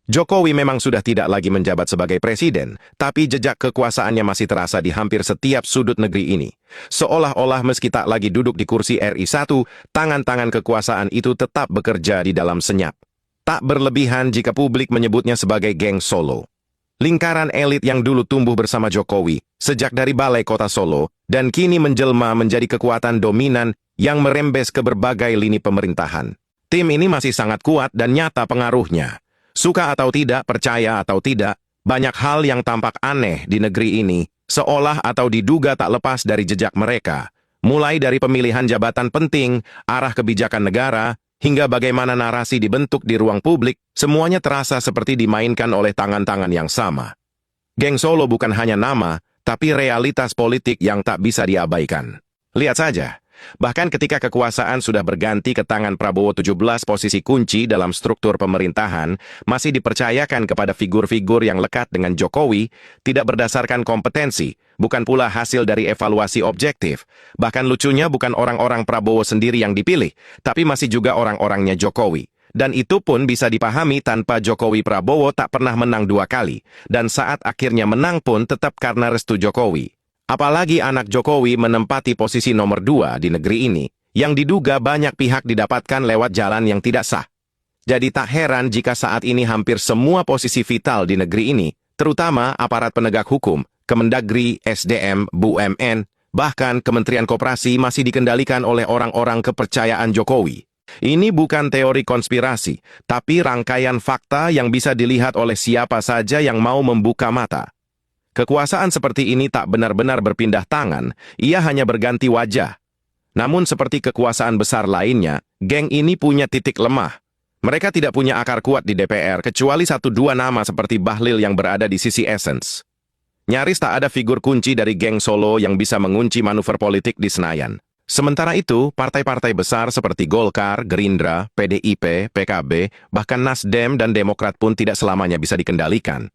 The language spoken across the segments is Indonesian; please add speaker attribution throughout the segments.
Speaker 1: Jokowi memang sudah tidak lagi menjabat sebagai presiden, tapi jejak kekuasaannya masih terasa di hampir setiap sudut negeri ini. Seolah-olah meski tak lagi duduk di kursi RI1, tangan-tangan kekuasaan itu tetap bekerja di dalam senyap. Tak berlebihan jika publik menyebutnya sebagai geng Solo. Lingkaran elit yang dulu tumbuh bersama Jokowi, sejak dari Balai Kota Solo, dan kini menjelma menjadi kekuatan dominan yang merembes ke berbagai lini pemerintahan. Tim ini masih sangat kuat dan nyata pengaruhnya. Suka atau tidak, percaya atau tidak, banyak hal yang tampak aneh di negeri ini, seolah atau diduga tak lepas dari jejak mereka. Mulai dari pemilihan jabatan penting, arah kebijakan negara, hingga bagaimana narasi dibentuk di ruang publik, semuanya terasa seperti dimainkan oleh tangan-tangan yang sama. Geng Solo bukan hanya nama, tapi realitas politik yang tak bisa diabaikan. Lihat saja. Bahkan ketika kekuasaan sudah berganti ke tangan Prabowo, 17 posisi kunci dalam struktur pemerintahan masih dipercayakan kepada figur-figur yang lekat dengan Jokowi, tidak berdasarkan kompetensi, bukan pula hasil dari evaluasi objektif. Bahkan lucunya bukan orang-orang Prabowo sendiri yang dipilih, tapi masih juga orang-orangnya Jokowi. Dan itu pun bisa dipahami tanpa Jokowi. Prabowo tak pernah menang 2 kali, dan saat akhirnya menang pun tetap karena restu Jokowi. Apalagi anak Jokowi menempati posisi nomor 2 di negeri ini, yang diduga banyak pihak didapatkan lewat jalan yang tidak sah. Jadi tak heran jika saat ini hampir semua posisi vital di negeri ini, terutama aparat penegak hukum, Kemendagri, SDM, BUMN, bahkan Kementerian Koperasi masih dikendalikan oleh orang-orang kepercayaan Jokowi. Ini bukan teori konspirasi, tapi rangkaian fakta yang bisa dilihat oleh siapa saja yang mau membuka mata. Kekuasaan seperti ini tak benar-benar berpindah tangan, ia hanya berganti wajah. Namun seperti kekuasaan besar lainnya, geng ini punya titik lemah. Mereka tidak punya akar kuat di DPR kecuali 1-2 nama seperti Bahlil yang berada di sisi Essence. Nyaris tak ada figur kunci dari geng Solo yang bisa mengunci manuver politik di Senayan. Sementara itu, partai-partai besar seperti Golkar, Gerindra, PDIP, PKB, bahkan Nasdem dan Demokrat pun tidak selamanya bisa dikendalikan.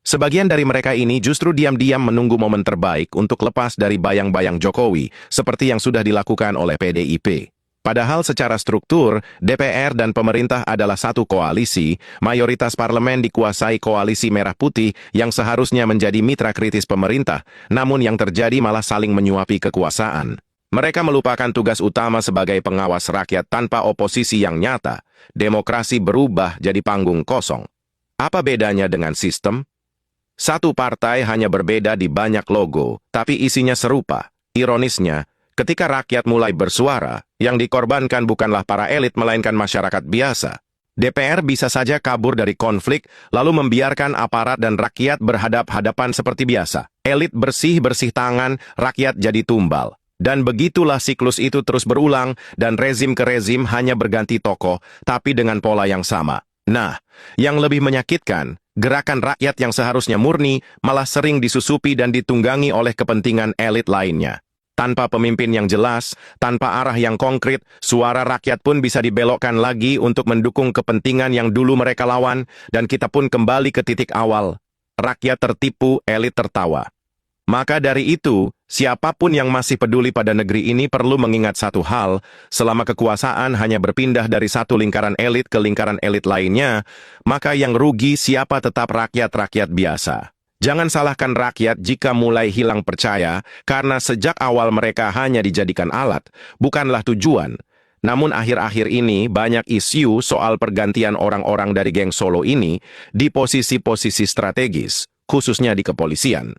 Speaker 1: Sebagian dari mereka ini justru diam-diam menunggu momen terbaik untuk lepas dari bayang-bayang Jokowi, seperti yang sudah dilakukan oleh PDIP. Padahal secara struktur, DPR dan pemerintah adalah satu koalisi, mayoritas parlemen dikuasai koalisi merah putih yang seharusnya menjadi mitra kritis pemerintah, namun yang terjadi malah saling menyuapi kekuasaan. Mereka melupakan tugas utama sebagai pengawas rakyat tanpa oposisi yang nyata. Demokrasi berubah jadi panggung kosong. Apa bedanya dengan sistem? Satu partai hanya berbeda di banyak logo, tapi isinya serupa. Ironisnya, ketika rakyat mulai bersuara, yang dikorbankan bukanlah para elit melainkan masyarakat biasa. DPR bisa saja kabur dari konflik, lalu membiarkan aparat dan rakyat berhadap-hadapan seperti biasa. Elit bersih-bersih tangan, rakyat jadi tumbal. Dan begitulah siklus itu terus berulang, dan rezim ke rezim hanya berganti tokoh, tapi dengan pola yang sama. Nah, yang lebih menyakitkan, gerakan rakyat yang seharusnya murni malah sering disusupi dan ditunggangi oleh kepentingan elit lainnya. Tanpa pemimpin yang jelas, tanpa arah yang konkret, suara rakyat pun bisa dibelokkan lagi untuk mendukung kepentingan yang dulu mereka lawan, dan kita pun kembali ke titik awal. Rakyat tertipu, elit tertawa. Maka dari itu, siapapun yang masih peduli pada negeri ini perlu mengingat satu hal, selama kekuasaan hanya berpindah dari satu lingkaran elit ke lingkaran elit lainnya, maka yang rugi siapa tetap rakyat-rakyat biasa. Jangan salahkan rakyat jika mulai hilang percaya, karena sejak awal mereka hanya dijadikan alat, bukanlah tujuan. Namun akhir-akhir ini banyak isu soal pergantian orang-orang dari geng Solo ini di posisi-posisi strategis, khususnya di kepolisian.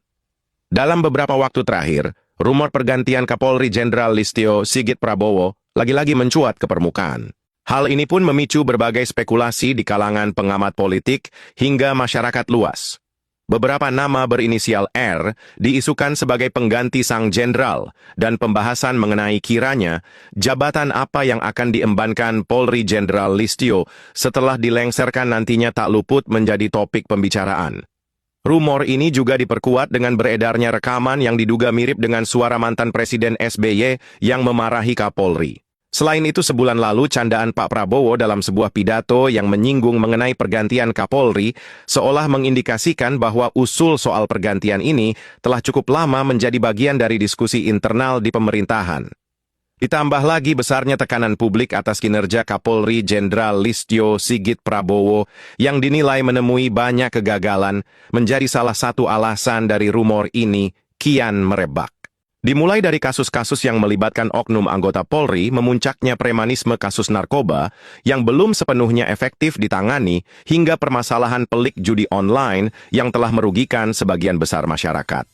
Speaker 1: Dalam beberapa waktu terakhir, rumor pergantian Kapolri Jenderal Listio Sigit Prabowo lagi-lagi mencuat ke permukaan. Hal ini pun memicu berbagai spekulasi di kalangan pengamat politik hingga masyarakat luas. Beberapa nama berinisial R diisukan sebagai pengganti sang jenderal, dan pembahasan mengenai kiranya jabatan apa yang akan diembankan Polri Jenderal Listio setelah dilengserkan nantinya tak luput menjadi topik pembicaraan. Rumor ini juga diperkuat dengan beredarnya rekaman yang diduga mirip dengan suara mantan Presiden SBY yang memarahi Kapolri. Selain itu, sebulan lalu candaan Pak Prabowo dalam sebuah pidato yang menyinggung mengenai pergantian Kapolri seolah mengindikasikan bahwa usul soal pergantian ini telah cukup lama menjadi bagian dari diskusi internal di pemerintahan. Ditambah lagi besarnya tekanan publik atas kinerja Kapolri Jenderal Listio Sigit Prabowo yang dinilai menemui banyak kegagalan menjadi salah satu alasan dari rumor ini kian merebak. Dimulai dari kasus-kasus yang melibatkan oknum anggota Polri, memuncaknya premanisme kasus narkoba yang belum sepenuhnya efektif ditangani hingga permasalahan pelik judi online yang telah merugikan sebagian besar masyarakat.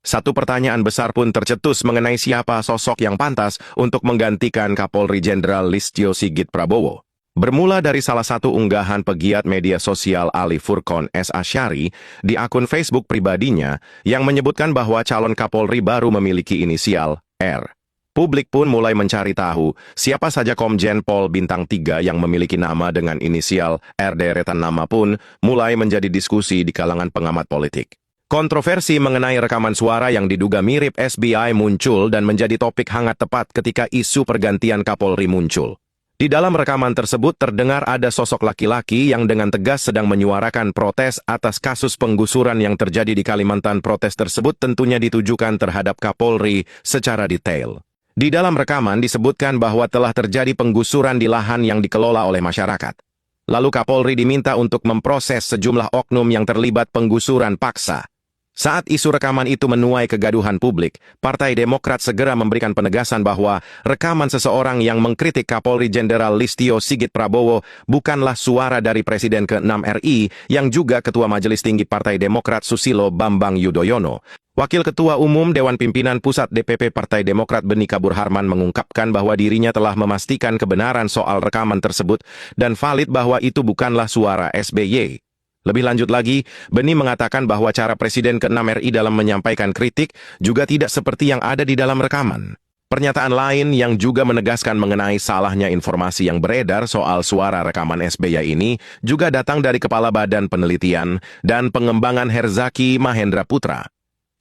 Speaker 1: Satu pertanyaan besar pun tercetus mengenai siapa sosok yang pantas untuk menggantikan Kapolri Jenderal Listio Sigit Prabowo. Bermula dari salah satu unggahan pegiat media sosial Ali Furqon S. Asyari di akun Facebook pribadinya yang menyebutkan bahwa calon Kapolri baru memiliki inisial R. Publik pun mulai mencari tahu siapa saja Komjen Pol Bintang 3 yang memiliki nama dengan inisial R. Deretan nama pun mulai menjadi diskusi di kalangan pengamat politik. Kontroversi mengenai rekaman suara yang diduga mirip SBY muncul dan menjadi topik hangat tepat ketika isu pergantian Kapolri muncul. Di dalam rekaman tersebut terdengar ada sosok laki-laki yang dengan tegas sedang menyuarakan protes atas kasus penggusuran yang terjadi di Kalimantan. Protes tersebut tentunya ditujukan terhadap Kapolri secara detail. Di dalam rekaman disebutkan bahwa telah terjadi penggusuran di lahan yang dikelola oleh masyarakat. Lalu Kapolri diminta untuk memproses sejumlah oknum yang terlibat penggusuran paksa. Saat isu rekaman itu menuai kegaduhan publik, Partai Demokrat segera memberikan penegasan bahwa rekaman seseorang yang mengkritik Kapolri Jenderal Listio Sigit Prabowo bukanlah suara dari Presiden ke-6 RI yang juga Ketua Majelis Tinggi Partai Demokrat Susilo Bambang Yudhoyono. Wakil Ketua Umum Dewan Pimpinan Pusat DPP Partai Demokrat Beni Kabur Harman mengungkapkan bahwa dirinya telah memastikan kebenaran soal rekaman tersebut dan valid bahwa itu bukanlah suara SBY. Lebih lanjut lagi, Beni mengatakan bahwa cara Presiden ke-6 RI dalam menyampaikan kritik juga tidak seperti yang ada di dalam rekaman. Pernyataan lain yang juga menegaskan mengenai salahnya informasi yang beredar soal suara rekaman SBY ini juga datang dari Kepala Badan Penelitian dan Pengembangan Herzaki Mahendra Putra.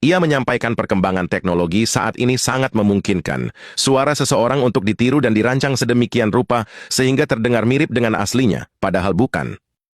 Speaker 1: Ia menyampaikan perkembangan teknologi saat ini sangat memungkinkan suara seseorang untuk ditiru dan dirancang sedemikian rupa sehingga terdengar mirip dengan aslinya, padahal bukan.